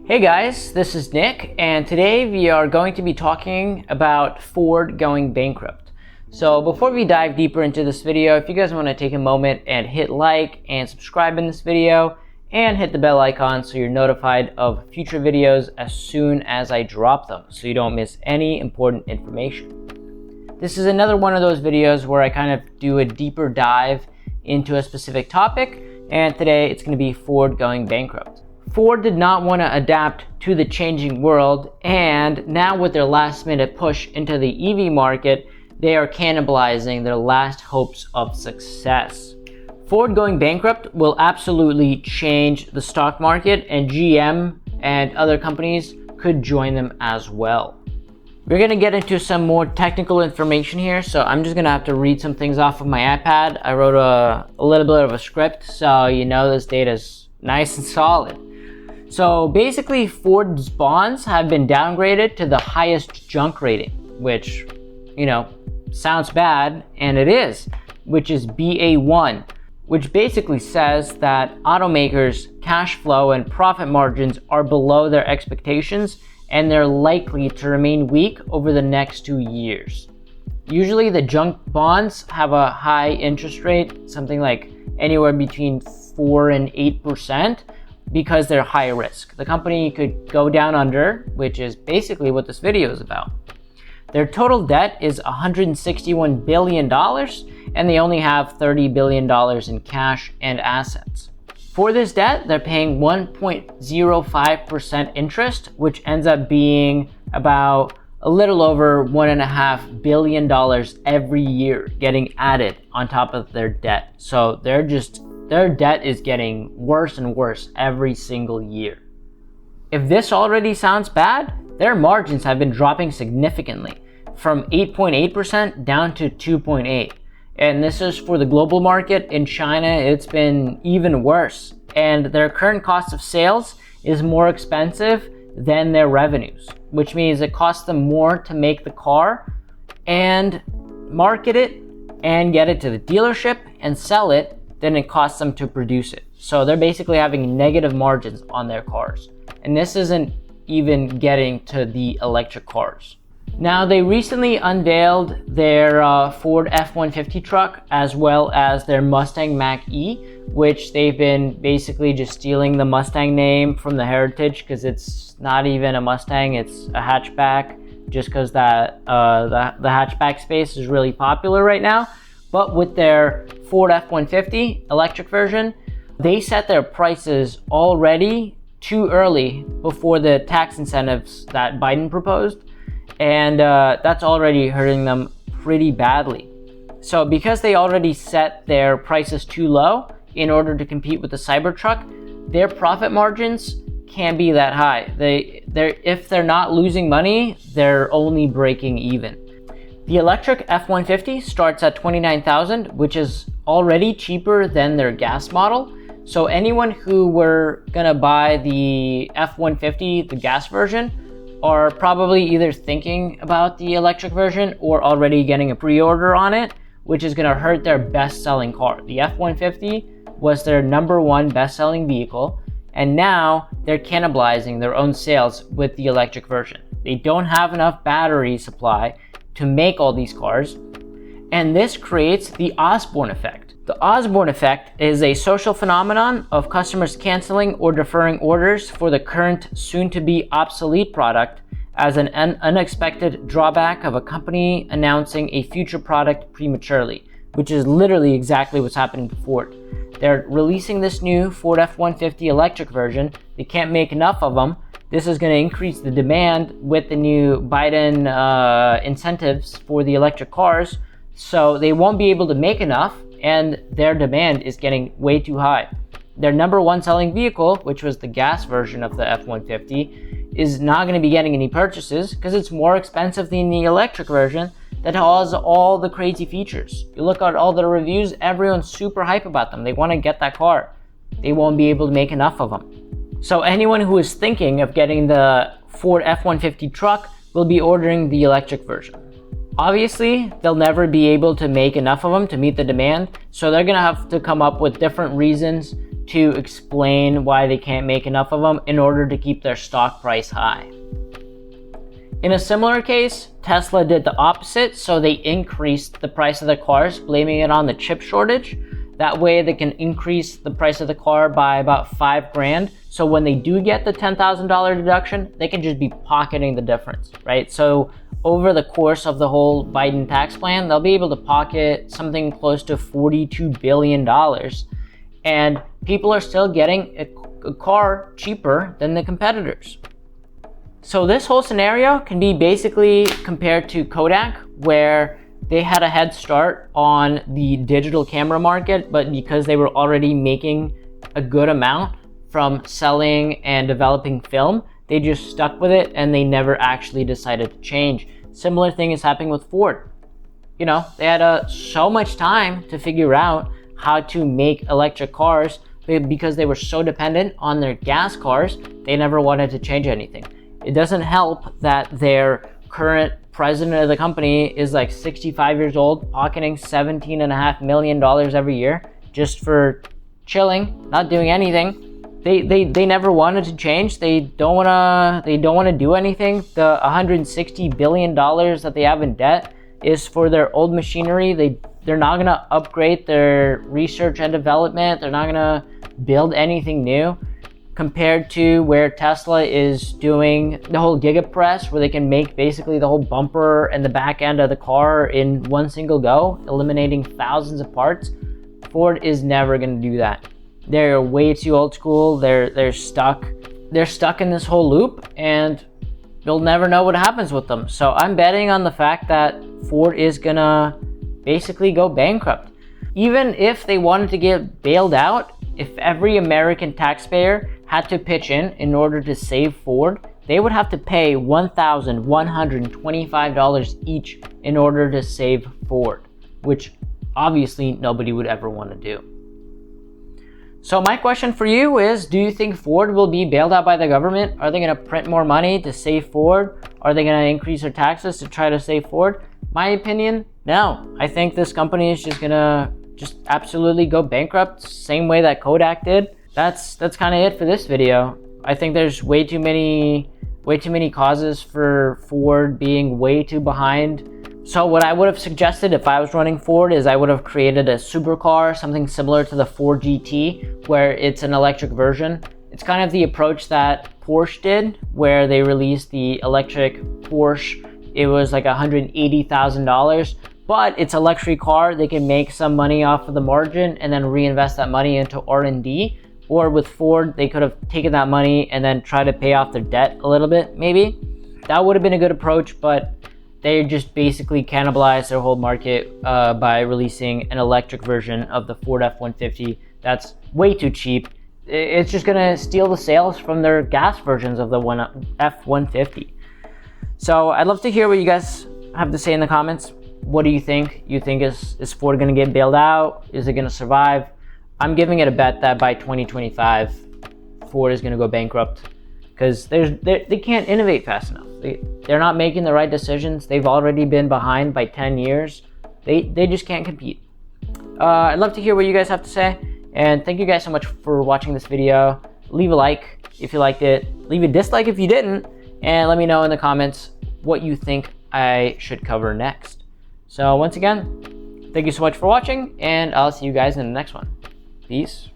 Hey guys, this is Nick, and today we are going to be talking about Ford going bankrupt. So before we dive deeper into this video, if you guys want to take a moment and hit like and subscribe in this video and hit the bell icon so you're notified of future videos as soon as I drop them so you don't miss any important information. This is another one of those videos where I kind of do a deeper dive into a specific topic, and today it's going to be Ford going bankrupt. Ford did not want to adapt to the changing world, and now with their last minute push into the EV market, they are cannibalizing their last hopes of success. Ford going bankrupt will absolutely change the stock market, and GM and other companies could join them as well. We're going to get into some more technical information here, so I'm just going to have to read some things off of my iPad. I wrote a little bit of a script, so you know this data is nice and solid. So basically, Ford's bonds have been downgraded to the highest junk rating, which, sounds bad, and it is, which is BA1, which basically says that automakers' cash flow and profit margins are below their expectations, and they're likely to remain weak over the next 2 years. Usually the junk bonds have a high interest rate, something like anywhere between 4 and 8%, because they're high risk. The company could go down under, which is basically what this video is about. Their total debt is $161 billion, and they only have $30 billion in cash and assets. For this debt, they're paying 1.05% interest, which ends up being about a little over $1.5 billion every year getting added on top of their debt. So their debt is getting worse and worse every single year. If this already sounds bad, their margins have been dropping significantly, from 8.8% down to 2.8%. And this is for the global market. In China, it's been even worse. And their current cost of sales is more expensive than their revenues, which means it costs them more to make the car and market it and get it to the dealership and sell it than it costs them to produce it. So they're basically having negative margins on their cars. And this isn't even getting to the electric cars. Now, they recently unveiled their Ford F-150 truck as well as their Mustang Mach-E, which they've been basically just stealing the Mustang name from the heritage because it's not even a Mustang, it's a hatchback, just because the hatchback space is really popular right now. But with their Ford F-150 electric version, they set their prices already too early before the tax incentives that Biden proposed, and that's already hurting them pretty badly. So because they already set their prices too low in order to compete with the Cybertruck, their profit margins can't be that high. If they're not losing money, they're only breaking even. The electric F-150 starts at $29,000, which is already cheaper than their gas model. So anyone who were gonna buy the F-150, the gas version, are probably either thinking about the electric version or already getting a pre-order on it, which is gonna hurt their best-selling car. The F-150 was their #1 best-selling vehicle, and now they're cannibalizing their own sales with the electric version. They don't have enough battery supply to make all these cars, and this creates the Osborne Effect. The Osborne Effect is a social phenomenon of customers canceling or deferring orders for the current soon-to-be obsolete product as an unexpected drawback of a company announcing a future product prematurely, which is literally exactly what's happening to Ford. They're releasing this new Ford F-150 electric version. They can't make enough of them. This is going to increase the demand with the new Biden incentives for the electric cars, so they won't be able to make enough, and their demand is getting way too high. Their #1 selling vehicle, which was the gas version of the F-150, is not going to be getting any purchases because it's more expensive than the electric version that has all the crazy features. You look at all the reviews, everyone's super hype about them. They want to get that car. They won't be able to make enough of them. So anyone who is thinking of getting the Ford F-150 truck will be ordering the electric version. Obviously, they'll never be able to make enough of them to meet the demand, so they're going to have to come up with different reasons to explain why they can't make enough of them in order to keep their stock price high. In a similar case, Tesla did the opposite, so they increased the price of the cars, blaming it on the chip shortage. That way they can increase the price of the car by about $5,000. So when they do get the $10,000 deduction, they can just be pocketing the difference, right? So over the course of the whole Biden tax plan, they'll be able to pocket something close to $42 billion. And people are still getting a car cheaper than the competitors. So this whole scenario can be basically compared to Kodak, where they had a head start on the digital camera market, but because they were already making a good amount from selling and developing film, they just stuck with it and they never actually decided to change. Similar thing is happening with Ford. You know, they had so much time to figure out how to make electric cars, but because they were so dependent on their gas cars, they never wanted to change anything. It doesn't help that their current president of the company is like 65 years old, pocketing $17.5 million every year just for chilling, not doing anything. They never wanted to change. They don't want to do anything. The $160 billion that they have in debt is for their old machinery. They're not gonna upgrade their research and development. They're not gonna build anything new, compared to where Tesla is doing the whole gigapress, where they can make basically the whole bumper and the back end of the car in one single go, eliminating thousands of parts. Ford is never going to do that. They're way too old school. They're stuck in this whole loop, and you'll never know what happens with them. So I'm betting on the fact that Ford is gonna basically go bankrupt. Even if they wanted to get bailed out, if every American taxpayer had to pitch in order to save Ford, they would have to pay $1,125 each in order to save Ford, which obviously nobody would ever want to do. So my question for you is, do you think Ford will be bailed out by the government? Are they going to print more money to save Ford? Are they going to increase their taxes to try to save Ford? My opinion, no. I think this company is just going to absolutely go bankrupt, same way that Kodak did. That's kind of it for this video. I think there's way too many causes for Ford being way too behind. So what I would have suggested if I was running Ford is I would have created a supercar, something similar to the Ford GT, where it's an electric version. It's kind of the approach that Porsche did, where they released the electric Porsche. It was like $180,000. But it's a luxury car. They can make some money off of the margin and then reinvest that money into R&D. Or with Ford, they could have taken that money and then try to pay off their debt a little bit, maybe. That would have been a good approach, but they just basically cannibalized their whole market by releasing an electric version of the Ford F-150 that's way too cheap. It's just gonna steal the sales from their gas versions of the F-150. So I'd love to hear what you guys have to say in the comments. What do you think? You think is Ford going to get bailed out? Is it going to survive? I'm giving it a bet that by 2025, Ford is going to go bankrupt because they can't innovate fast enough. They're not making the right decisions. They've already been behind by 10 years. They just can't compete. I'd love to hear what you guys have to say. And thank you guys so much for watching this video. Leave a like if you liked it. Leave a dislike if you didn't. And let me know in the comments what you think I should cover next. So once again, thank you so much for watching, and I'll see you guys in the next one. Peace.